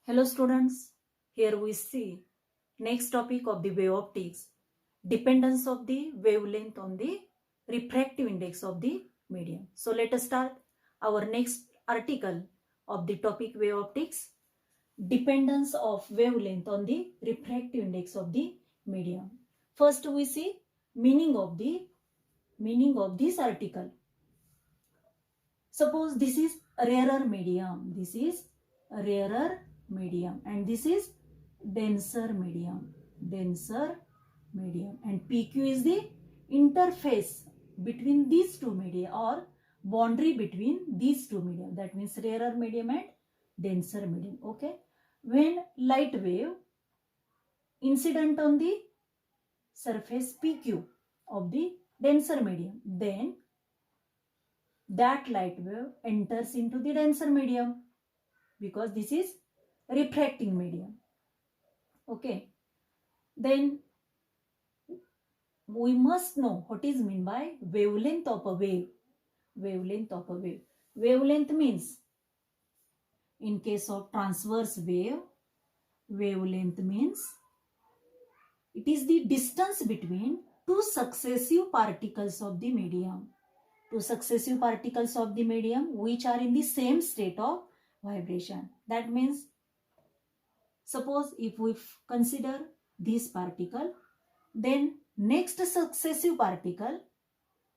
Hello students, here we see next topic of the wave optics, dependence of the wavelength on the refractive index of the medium. So let us start our next article of the topic wave optics, dependence of wavelength on the refractive index of the medium. First we see meaning of this article. Suppose this is a rarer medium, and this is denser medium, and PQ is the interface between these two media or boundary between these two medium. That means rarer medium and denser medium. Okay. When light wave incident on the surface PQ of the denser medium, then that light wave enters into the denser medium because this is refracting medium. Okay. Then we must know what is meant by wavelength of a wave. Wavelength means, in case of transverse wave, wavelength means it is the distance between two successive particles of the medium. Which are in the same state of vibration. That means, suppose if we consider this particle, then next successive particle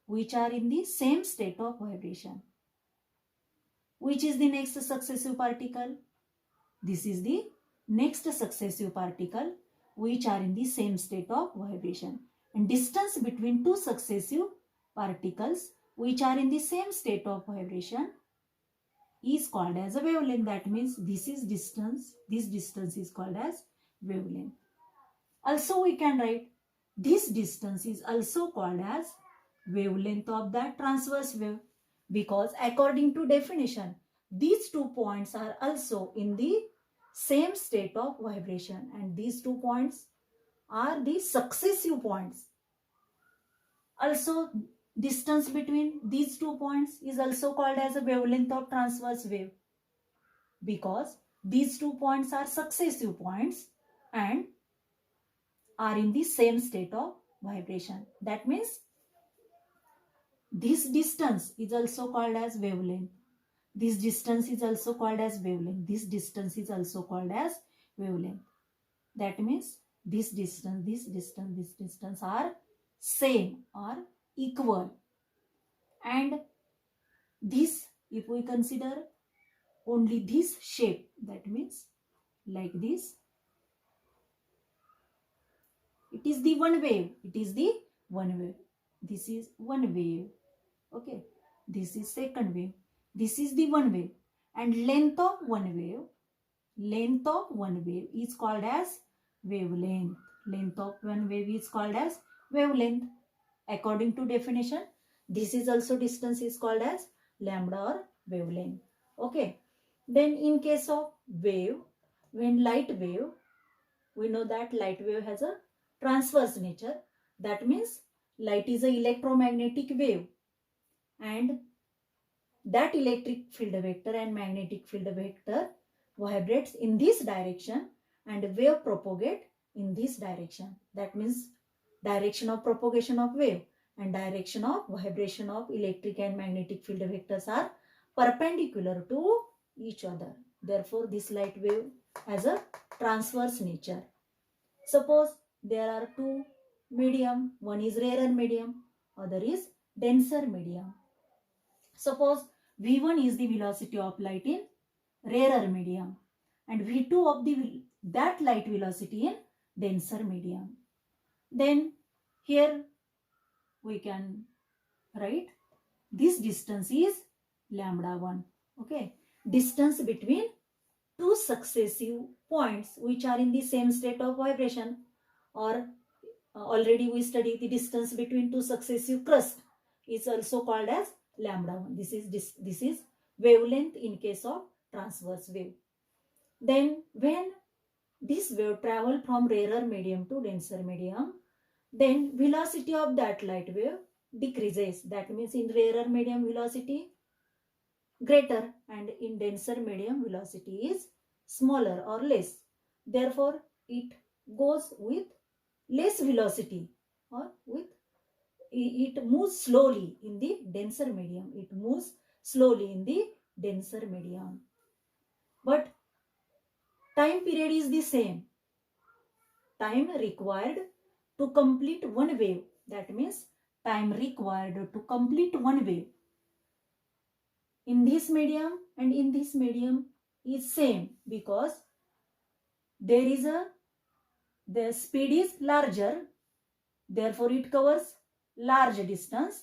which are in the same state of vibration. Which is the next successive particle? This is the next successive particle which are in the same state of vibration. And distance between two successive particles which are in the same state of vibration is called as a wavelength. That means this distance is called as wavelength. Also we can write this distance is also called as wavelength of that transverse wave, because according to definition these 2 points are also in the same state of vibration, and these 2 points are the successive points. Also distance between these 2 points is also called as a wavelength of transverse wave, because these 2 points are successive points and are in the same state of vibration. That means this distance is also called as wavelength. This distance is also called as wavelength. That means this distance are same or equal. And this, if we consider only this shape, that means like this, it is the one wave. This is one wave. Okay. This is second wave. This is the one wave. And length of one wave is called as wavelength. According to definition, this is also distance is called as lambda or wavelength. Okay. Then in case of wave, when light wave, we know that light wave has a transverse nature. That means light is an electromagnetic wave, and that electric field vector and magnetic field vector vibrates in this direction and wave propagate in this direction. That means direction of propagation of wave and direction of vibration of electric and magnetic field vectors are perpendicular to each other. Therefore, this light wave has a transverse nature. Suppose there are two medium, one is rarer medium, other is denser medium. Suppose V1 is the velocity of light in rarer medium and V2 of that light velocity in denser medium. Then here we can write this distance is lambda 1. Okay. Distance between two successive points which are in the same state of vibration, or already we studied the distance between two successive crusts is also called as lambda 1. This is wavelength in case of transverse wave. Then when this wave travel from rarer medium to denser medium, then velocity of that light wave decreases. That means in rarer medium velocity greater and in denser medium velocity is smaller or less. Therefore, it goes with less velocity, or with it moves slowly in the denser medium. It moves slowly in the denser medium. But time period is the same. Time required to complete one wave. That means time required to complete one wave in this medium and in this medium is same, because the speed is larger, therefore it covers large distance,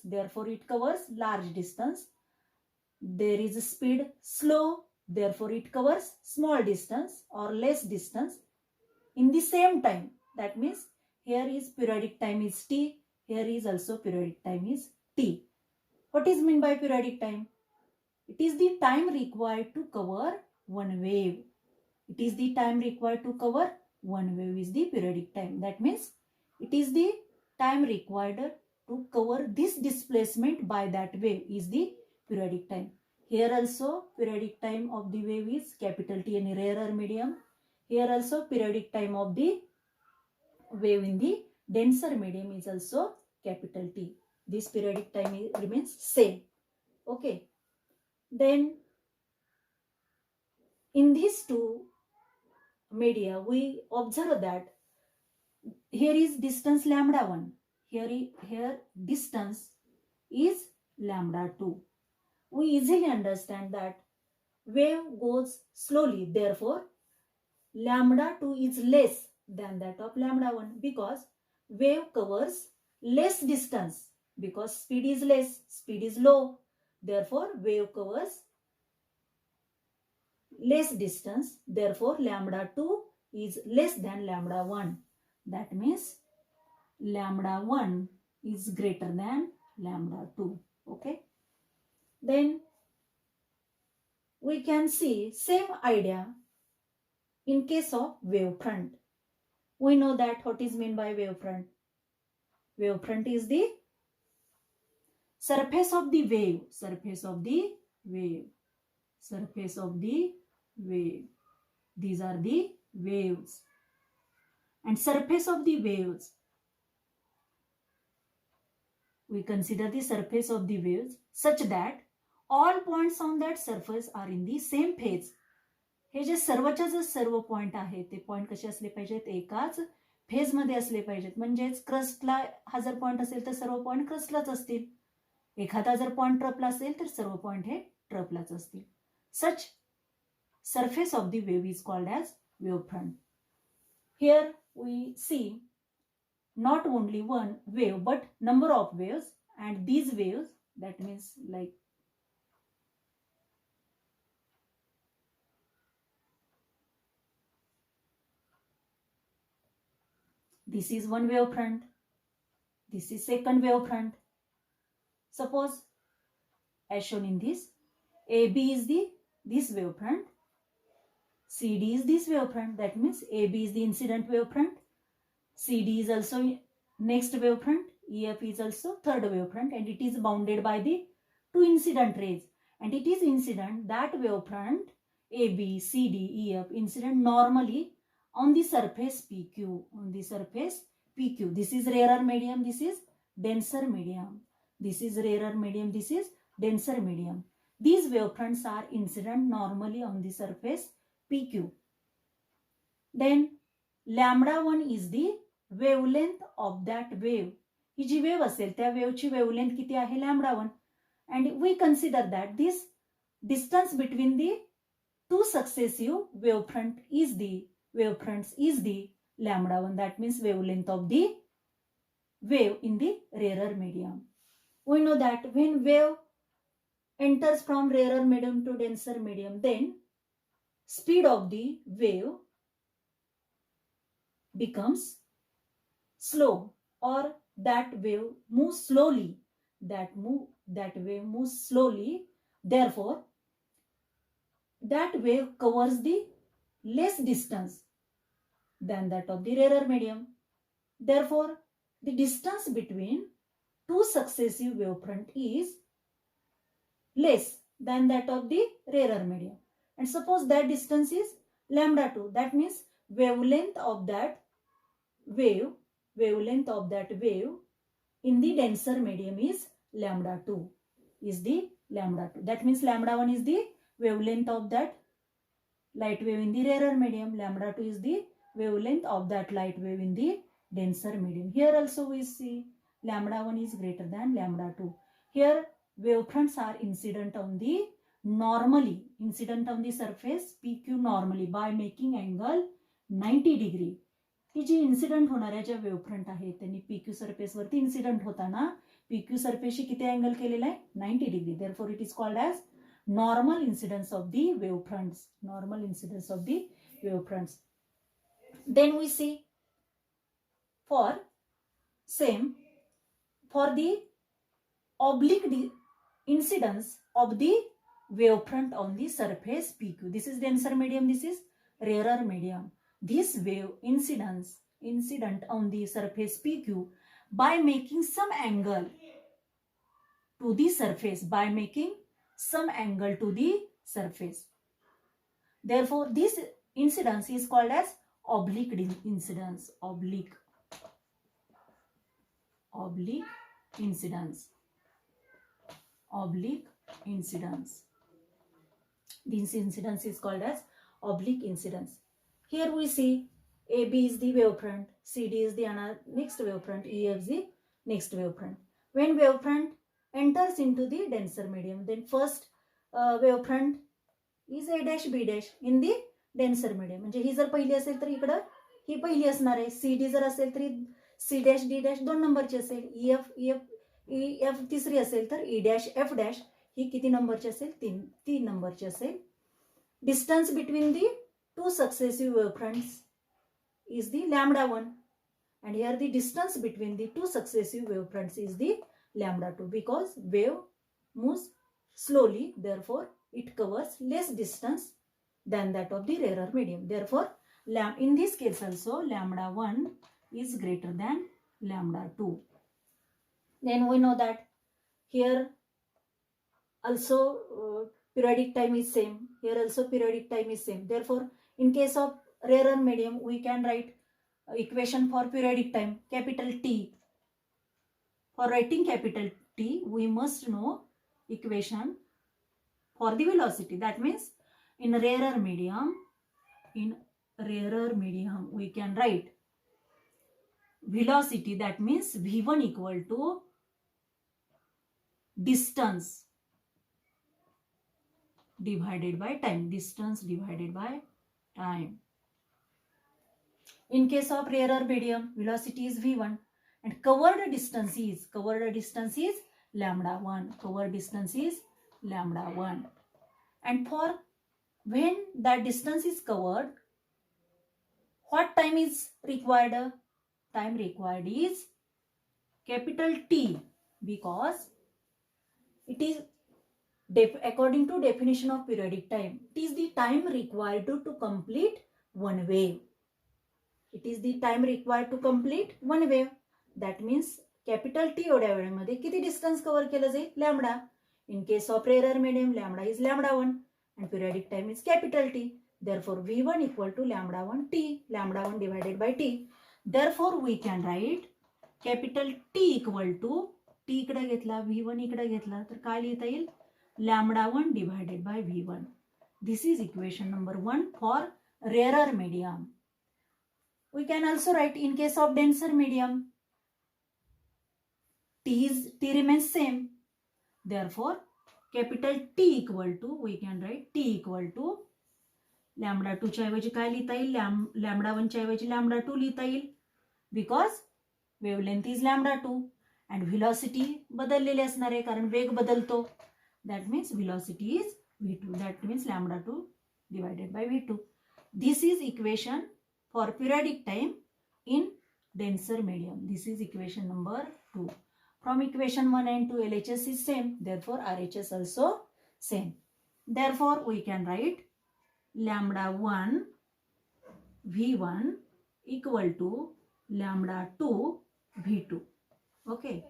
there is a speed slow, therefore it covers small distance or less distance in the same time. That means here is periodic time is t, here is also periodic time is t. What is meant by periodic time? It is the time required to cover one wave. It is the time required to cover one wave is the periodic time. That means it is the time required to cover this displacement by that wave is the periodic time. Here also periodic time of the wave is capital T in rarer medium. Here also periodic time of the wave in the denser medium is also capital T. This periodic time remains same. Okay. Then in these two media, we observe that here is distance lambda 1. Here distance is lambda 2. We easily understand that wave goes slowly. Therefore, lambda 2 is less than that of lambda 1, because wave covers less distance, because speed is less, speed is low. Therefore, wave covers less distance. Therefore, lambda 2 is less than lambda 1. That means lambda 1 is greater than lambda 2. Okay. Then we can see same idea in case of wavefront. We know that what is meant by wavefront. Wavefront is the surface of the wave. These are the waves. And surface of the waves, we consider the surface of the waves such that all points on that surface are in the same phase. हे जे सर्वच्या सर्व point आहेत ते point कसे असले पाहिजेत, एकाच phase मध्ये असले पाहिजेत. म्हणजेच क्रस्टला हा जर पॉइंट असेल तर सर्व पॉइंट क्रस्टलाच असतील. एखादा जर पॉइंट ट्रपला असेल तर सर्व पॉइंट हे ट्रपलाच असतील. सच surface of the wave is called as wavefront. Here we see not only one wave but number of waves, and these waves, that means like this is one wavefront, this is second wavefront. Suppose as shown in this, AB is this wavefront, CD is this wavefront. That means AB is the incident wavefront, CD is also next wavefront, EF is also third wavefront, and it is bounded by the two incident rays. And it is incident, that wavefront AB, CD, EF incident normally on the surface PQ. This is rarer medium, this is denser medium. This is rarer medium, this is denser medium. These wavefronts are incident normally on the surface PQ. Then lambda 1 is the wavelength of that wave. ही जी wave असेल त्या वेवची wavelength किती आहे, lambda 1. And we consider that this distance between the two successive wavefronts is the lambda 1. That means wavelength of the wave in the rarer medium. We know that when wave enters from rarer medium to denser medium, then speed of the wave becomes slow, or that wave moves slowly. That wave moves slowly. Therefore, that wave covers the less distance than that of the rarer medium. Therefore, the distance between two successive wavefront is less than that of the rarer medium. And suppose that distance is lambda 2. That means wavelength of that wave in the denser medium is lambda 2. Is the lambda 2. That means lambda 1 is the wavelength of that light wave in the rarer medium. Lambda 2 is the wavelength of that light wave in the denser medium. Here also we see lambda 1 is greater than lambda 2. Here wavefronts are incident on the surface PQ normally by making angle 90 degree. He ji incident होणाऱ्या ज्या wavefront आहेत त्यांनी PQ surface वरती incident होताना PQ सरफेसशी किती angle केलेला आहे 90 degree. Therefore it is called as normal incidence of the wavefronts. Then we see for the oblique incidence of the wavefront on the surface PQ. This is denser medium, this is rarer medium. This wave incident on the surface PQ by making some angle to the surface. Therefore this incidence is called as oblique incidence. Oblique incidence. This incidence is called as oblique incidence. Here we see AB is the wavefront, CD is the next wavefront, EF is the next wavefront. When wavefront enters into the denser medium, then first wavefront is A dash B dash in the denser medium. म्हणजे ही जर पहिली असेल तर इकडं ही पहिली असणार आहे. CD जर असेल तरी C dash D dash 2 नंबरची असेल. EF तिसरी असेल तर E dash F dash ही किती नंबरची असेल 3 नंबरची असेल. Distance between the two successive wavefronts is the lambda 1, and here the distance between the two successive wavefronts is the lambda 2, because wave moves slowly, therefore it covers less distance than that of the rarer medium. Therefore in this case also lambda 1 is greater than lambda 2. Then we know that here also periodic time is same. Here also periodic time is same. Therefore in case of rarer medium we can write equation for periodic time, capital T. For writing capital T we must know equation for the velocity. That means in rarer medium we can write velocity, that means V1 equal to distance divided by time. In case of rarer medium, velocity is V1 and covered distance is lambda 1. And for when that distance is covered, what time is required? Time required is capital T, because it is according to definition of periodic time, it is the time required to complete one wave. That means capital T एवढ्या वेळेमध्ये किती distance cover केलं जाईल lambda. In case of rarer medium, lambda is lambda 1 and periodic time is capital T. Therefore V1 equal to lambda 1 T, lambda 1 divided by T. Therefore we can write capital T equal to T इकडे घेतला V1 इकडे घेतला तर काय लिहिता येईल lambda 1 divided by V1. This is equation number 1 for rarer medium. We can also write in case of denser medium, T remains same. Therefore capital T equal to, we can write T equal to lambda 2 च्या ऐवजी काय लिहिता येईल lambda 1 च्या ऐवजी lambda 2 लिहिता येईल, because wavelength is lambda 2 and velocity बदललेले असणार आहे कारण वेग बदलतो. That means velocity is V2. That means lambda 2 divided by V2. This is equation for periodic time in denser medium. This is equation number 2. From equation 1 and 2 LHS is same. Therefore RHS also same. Therefore we can write lambda 1 V1 equal to lambda 2 V2. Okay.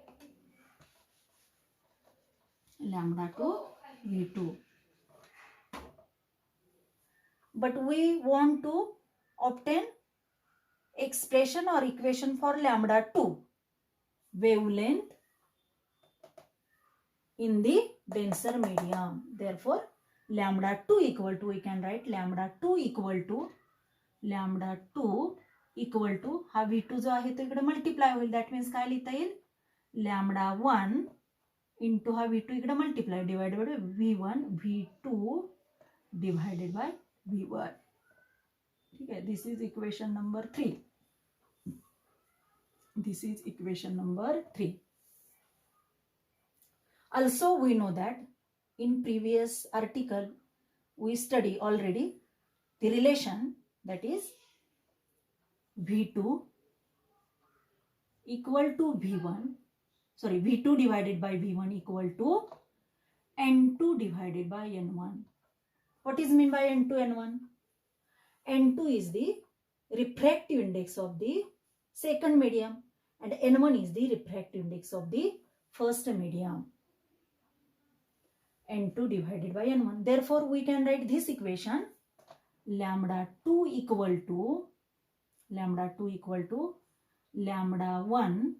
Lambda 2 V2. but we want to obtain expression or equation for lambda 2, wavelength in the denser medium. Therefore, lambda 2 equal to, we can write lambda 2 equal to हा V2 जो आहे तो इकडे multiply होईल. That means काय लिहिता येईल, lambda 1 into हा V2 इकडे multiply divided by V1 V2 divided by V1. ठीक आहे, this is equation number 3. This is equation number 3. Also, we know that in previous article we study already the relation, that is V2 equal to V2 divided by V1 equal to N2 divided by N1. What is mean by N2 N1? N2 is the refractive index of the second medium and N1 is the refractive index of the first medium. N2 divided by N1. Therefore, we can write this equation, lambda 2 equal to lambda 1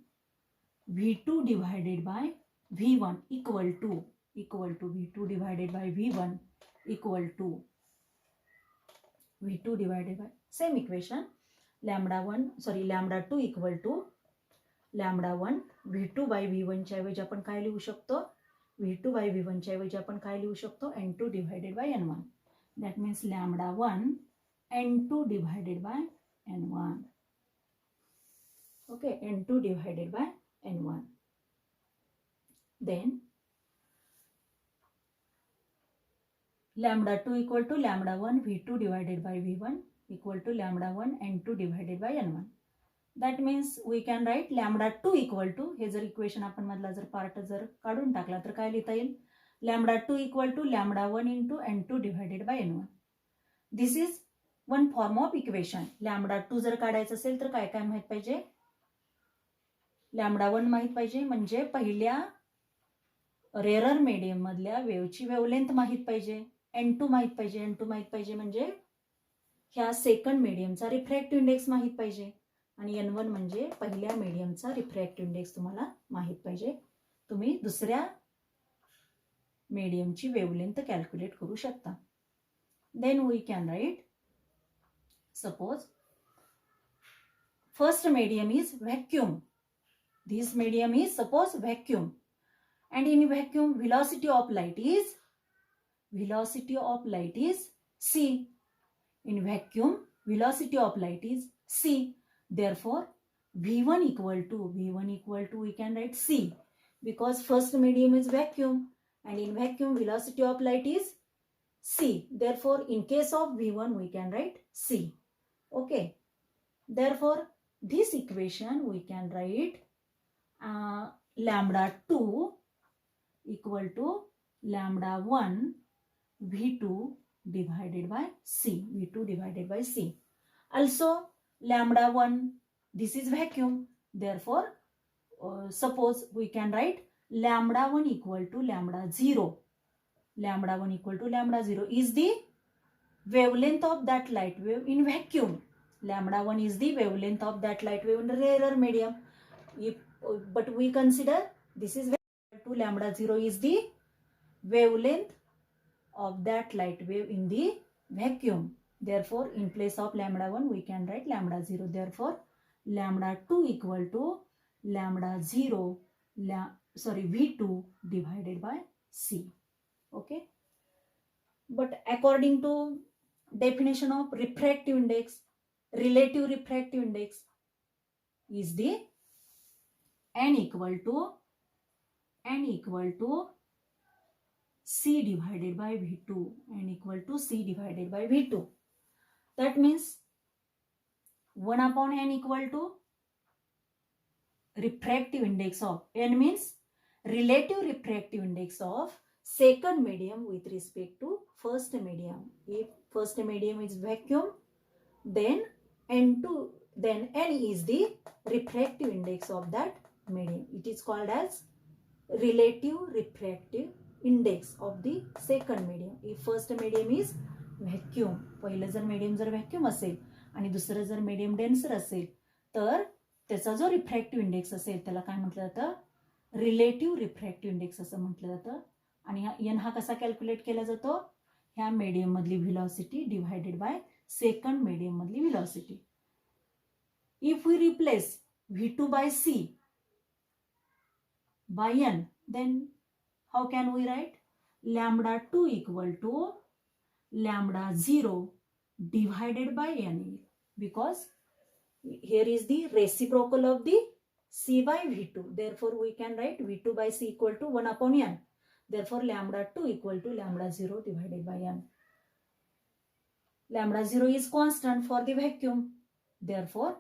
V2 divided by V1 equal to V2 divided by V1 equal to V2 divided by, same equation, lambda 2 equal to lambda 1 V2 by V1 च्या ऐवजी आपण काय लिहू शकतो, V2 by V1 च्या ऐवजी आपण काय लिहू शकतो, N2 divided by N1. That means lambda 1 N2 divided by N1. Okay, N2 divided by N1. Then lambda 2 equal to lambda 1 V2 divided by V1 equal to lambda 1 N2 divided by N1. That means we can write lambda 2 equal to, हे जर equation आपण मधला जर part जर काढून टाकला तर काय लिहिता येईल, lambda 2 equal to lambda 1 into N2 divided by N1. This is one form of equation. Lambda 2 जर काढायचं असेल तर काय काय माहित पाहिजे, लॅमडा 1 माहित पाहिजे, म्हणजे पहिल्या रेअरर मीडियम मधल्या वेव्हची वेव्हलेंथ माहित पाहिजे, N2 माहित पाहिजे. N2 माहित पाहिजे म्हणजे ह्या सेकंड मीडियमचा रिफ्रॅक्टिव्ह इंडेक्स माहित पाहिजे, आणि N1 म्हणजे पहिल्या मीडियमचा रिफ्रॅक्टिव्ह इंडेक्स तुम्हाला माहित पाहिजे. तुम्ही दुसऱ्या मीडियमची वेव्हलेंथ कॅल्क्युलेट करू शकता. Then we can write, suppose first medium is vacuum. This medium is suppose vacuum, and in vacuum velocity of light is c. In vacuum velocity of light is c. Therefore V1 equal to we can write c, because first medium is vacuum and in vacuum velocity of light is c. Therefore in case of V1 we can write c. Okay, therefore this equation we can write lambda 2 equal to lambda 1 V2 divided by C. V2 divided by C. Also lambda 1, this is vacuum. Therefore, suppose we can write lambda 1 equal to lambda 0. Lambda 1 equal to lambda 0 is the wavelength of that light wave in vacuum. Lambda 1 is the wavelength of that light wave in the rarer medium. But we consider this is to lambda 0 is the wavelength of that light wave in the vacuum. Therefore in place of lambda 1 we can write lambda 0. Therefore lambda 2 equal to lambda 0 V2 divided by C. Okay, but according to definition of refractive index, relative refractive index is the n equal to C divided by V2. N equal to C divided by V2. That means 1 upon n equal to refractive index of, n means relative refractive index of second medium with respect to first medium. If first medium is vacuum, then n is the refractive index of that medium. It is called as relative refractive index of the second medium. If first medium is vacuum, पहिलं जर medium जर vacuum असेल आणि दुसरं जर medium denser असेल तर त्याचा जो रिफ्रॅक्टिव्ह इंडेक्स असेल त्याला काय म्हटलं जातं, रिलेटिव्ह रिफ्रॅक्टिव्ह इंडेक्स असं म्हटलं जातं. आणि हा एन हा कसा कॅल्क्युलेट केला जातो, ह्या मीडियम मधली velocity divided by second medium मधली velocity. If we replace v2 by c by n, then how can we write? Lambda 2 equal to lambda 0 divided by n, because here is the reciprocal of the c by v2. Therefore, we can write v2 by c equal to 1 upon n. Therefore, lambda 2 equal to lambda 0 divided by n. Lambda 0 is constant for the vacuum. Therefore,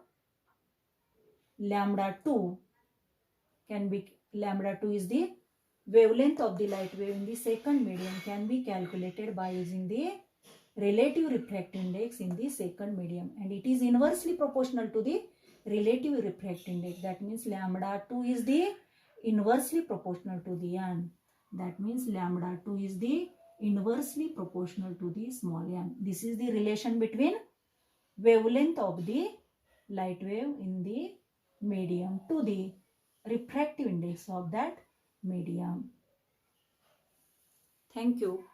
lambda 2 can be, lambda 2 is the wavelength of the light wave in the second medium, can be calculated by using the relative refractive index in the second medium, and it is inversely proportional to the relative refractive index. That means lambda 2 is the inversely proportional to the n. That means lambda 2 is the inversely proportional to the small n. This is the relation between wavelength of the light wave in the medium to the refractive index of that medium. Thank you.